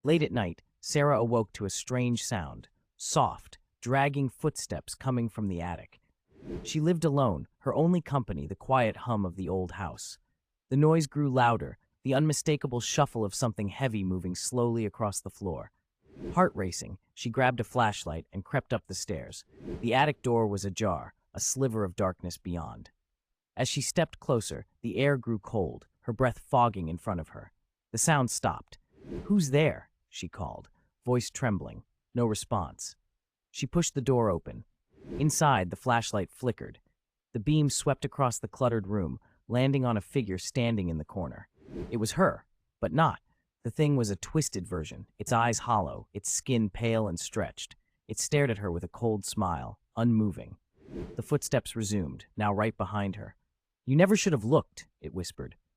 Late at night, Sarah awoke to a strange sound, soft, dragging footsteps coming from the attic. She lived alone, her only company the quiet hum of the old house. The noise grew louder, the unmistakable shuffle of something heavy moving slowly across the floor. Heart racing, she grabbed a flashlight and crept up the stairs. The attic door was ajar, a sliver of darkness beyond. As she stepped closer, the air grew cold, her breath fogging in front of her. The sound stopped. "Who's there?" she called, voice trembling. No response. She pushed the door open. Inside, the flashlight flickered. The beam swept across the cluttered room, landing on a figure standing in the corner. It was her, but not. The thing was a twisted version, its eyes hollow, its skin pale and stretched. It stared at her with a cold smile, unmoving. The footsteps resumed, now right behind her. "You never should have looked," it whispered.